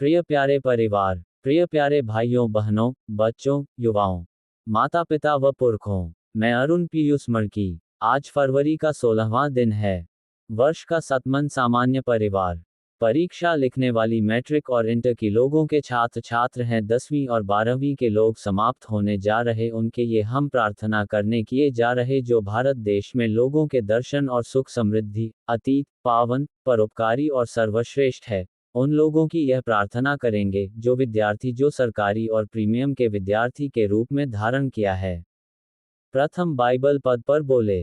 प्रिय प्यारे परिवार, प्रिय प्यारे भाइयों बहनों, बच्चों, युवाओं, माता पिता व पुरखों, मैं अरुण पीयूष मर्की। आज फरवरी का 16वां दिन है। वर्ष का सतमन सामान्य परिवार। परीक्षा लिखने वाली मैट्रिक और इंटर की लोगों के छात्र छात्र हैं। 10वीं और 12वीं के लोग समाप्त होने जा रहे उनके ये हम प्रार्थना करने किए जा रहे जो भारत देश में लोगों के दर्शन और सुख समृद्धि, अतीत, पावन, परोपकारी और सर्वश्रेष्ठ है। उन लोगों की यह प्रार्थना करेंगे जो विद्यार्थी जो सरकारी और प्रीमियम के विद्यार्थी के रूप में धारण किया है। प्रथम बाइबल पद पर बोले।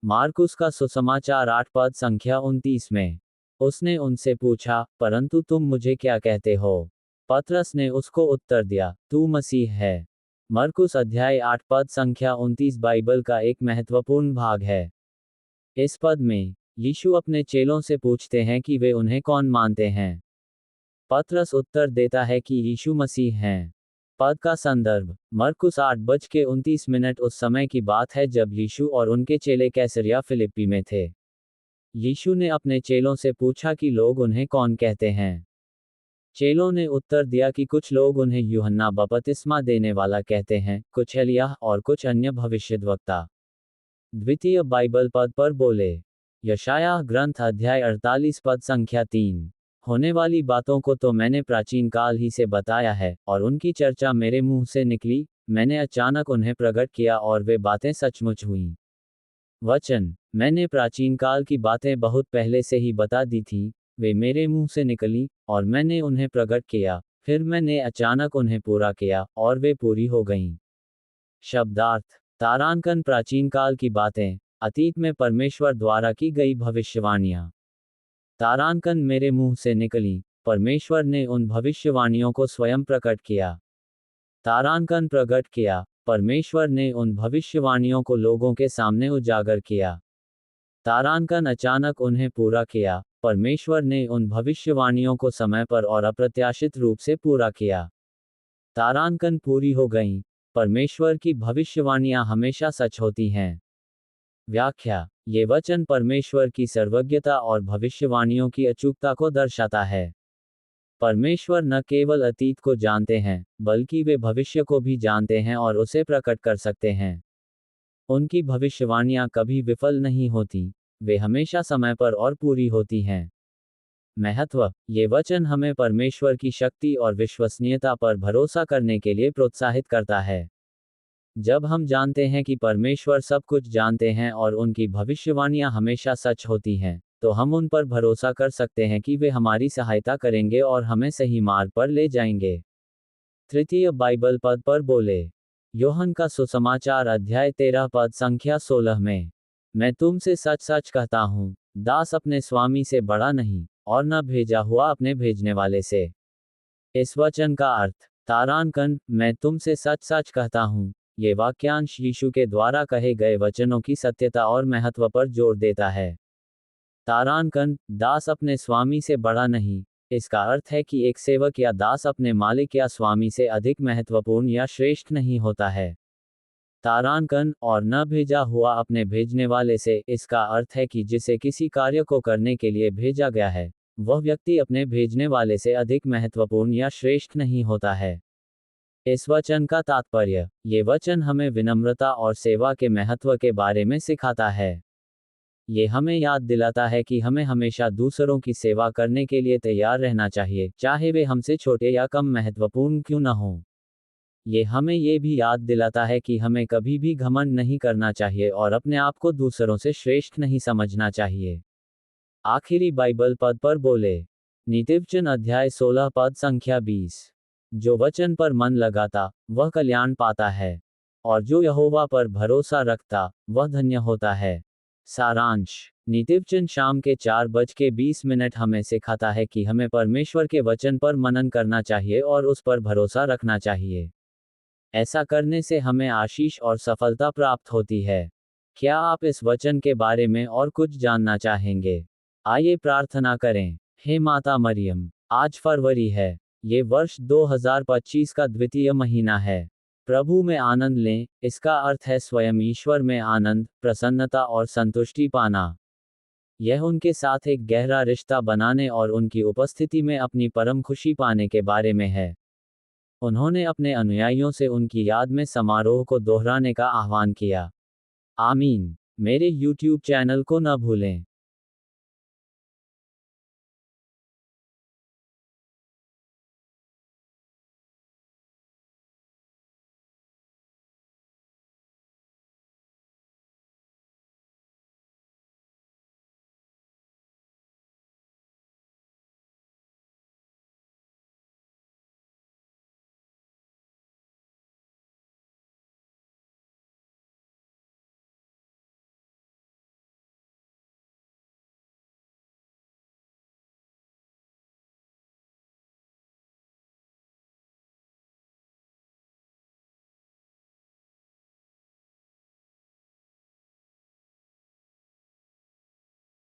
मार्कुस का सुसमाचार 8 पद संख्या 29 में। उसने उनसे पूछा, परंतु तुम मुझे क्या कहते हो? पतरस ने उसको उत्तर दिया, तू मसीह है। मरकुस अध्याय 8 पद संख्या 29 बाइबल का एक महत्वपूर्ण भाग है। इस पद में यीशु अपने चेलों से पूछते हैं कि वे उन्हें कौन मानते हैं। पतरस उत्तर देता है कि यीशु मसीह हैं। पद का संदर्भ मरकुस 8:29 उस समय की बात है जब यीशु और उनके चेले कैसरिया फिलिप्पी में थे। यीशु ने अपने चेलों से पूछा कि लोग उन्हें कौन कहते हैं। चेलों ने उत्तर दिया कि कुछ लोग उन्हें यूहन्ना बपतिस्मा देने वाला कहते हैं, कुछ एलिय्याह और कुछ अन्य भविष्यद्वक्ता। द्वितीय बाइबल पद पर बोले। यशायाह ग्रंथ अध्याय 48 पद संख्या 3। होने वाली बातों को तो मैंने प्राचीन काल ही से बताया है, और उनकी चर्चा मेरे मुंह से निकली। मैंने अचानक उन्हें प्रकट किया और वे बातें सचमुच हुईं। वचन, मैंने प्राचीन काल की बातें बहुत पहले से ही बता दी थी, वे मेरे मुंह से निकली, और मैंने उन्हें प्रकट किया, फिर मैंने अचानक उन्हें पूरा किया, और वे पूरी हो गईं। शब्दार्थ, तारांकन प्राचीन काल की बातें, अतीत में परमेश्वर द्वारा की गई भविष्यवाणियां। तारांकन मेरे मुंह से निकली, परमेश्वर ने उन भविष्यवाणियों को स्वयं प्रकट किया। तारांकन प्रकट किया, परमेश्वर ने उन भविष्यवाणियों को लोगों के सामने उजागर किया। तारांकन अचानक उन्हें पूरा किया, परमेश्वर ने उन भविष्यवाणियों को समय पर और अप्रत्याशित रूप से पूरा किया। तारांकन पूरी हो गईं, परमेश्वर की भविष्यवाणियां हमेशा सच होती हैं। व्याख्या, ये वचन परमेश्वर की सर्वज्ञता और भविष्यवाणियों की अचूकता को दर्शाता है। परमेश्वर न केवल अतीत को जानते हैं, बल्कि वे भविष्य को भी जानते हैं और उसे प्रकट कर सकते हैं। उनकी भविष्यवाणियां कभी विफल नहीं होती, वे हमेशा समय पर और पूरी होती हैं। महत्व, ये वचन हमें परमेश्वर की शक्ति और विश्वसनीयता पर भरोसा करने के लिए प्रोत्साहित करता है। जब हम जानते हैं कि परमेश्वर सब कुछ जानते हैं और उनकी भविष्यवाणियां हमेशा सच होती हैं, तो हम उन पर भरोसा कर सकते हैं कि वे हमारी सहायता करेंगे और हमें सही मार्ग पर ले जाएंगे। तृतीय बाइबल पद पर बोले। योहन का सुसमाचार अध्याय 13 पद संख्या 16 में। मैं तुमसे सच सच कहता हूँ, दास अपने स्वामी से बड़ा नहीं, और न भेजा हुआ अपने भेजने वाले से। इस वचन का अर्थ, तारांकन, मैं तुमसे सच सच कहता हूँ, ये वाक्यांश यीशु के द्वारा कहे गए वचनों की सत्यता और महत्व पर जोर देता है। तारांकन, दास अपने स्वामी से बड़ा नहीं, इसका अर्थ है कि एक सेवक या दास अपने मालिक या स्वामी से अधिक महत्वपूर्ण या श्रेष्ठ नहीं होता है। तारांकन, और न भेजा हुआ अपने भेजने वाले से, इसका अर्थ है कि जिसे किसी कार्य को करने के लिए भेजा गया है, वह व्यक्ति अपने भेजने वाले से अधिक महत्वपूर्ण या श्रेष्ठ नहीं होता है। इस वचन का तात्पर्य, ये वचन हमें विनम्रता और सेवा के महत्व के बारे में सिखाता है। ये हमें याद दिलाता है कि हमें हमेशा दूसरों की सेवा करने के लिए तैयार रहना चाहिए, चाहे वे हमसे छोटे या कम महत्वपूर्ण क्यों न हों। ये हमें ये भी याद दिलाता है कि हमें कभी भी घमंड नहीं करना चाहिए और अपने आप को दूसरों से श्रेष्ठ नहीं समझना चाहिए। आखिरी बाइबल पद पर बोले। नीतिवचन अध्याय 16 पद संख्या 20। जो वचन पर मन लगाता, वह कल्याण पाता है, और जो यहोवा पर भरोसा रखता, वह धन्य होता है। सारांश, नीतिवचन शाम के 4:20 हमें सिखाता है कि हमें परमेश्वर के वचन पर मनन करना चाहिए और उस पर भरोसा रखना चाहिए। ऐसा करने से हमें आशीष और सफलता प्राप्त होती है। क्या आप इस वचन के बारे में और कुछ जानना चाहेंगे? आइए प्रार्थना करें। हे माता मरियम, आज फरवरी है। ये वर्ष 2025 का द्वितीय महीना है। प्रभु में आनंद लें, इसका अर्थ है स्वयं ईश्वर में आनंद, प्रसन्नता और संतुष्टि पाना। यह उनके साथ एक गहरा रिश्ता बनाने और उनकी उपस्थिति में अपनी परम खुशी पाने के बारे में है। उन्होंने अपने अनुयायियों से उनकी याद में समारोह को दोहराने का आह्वान किया। आमीन। मेरे YouTube चैनल को न भूलें।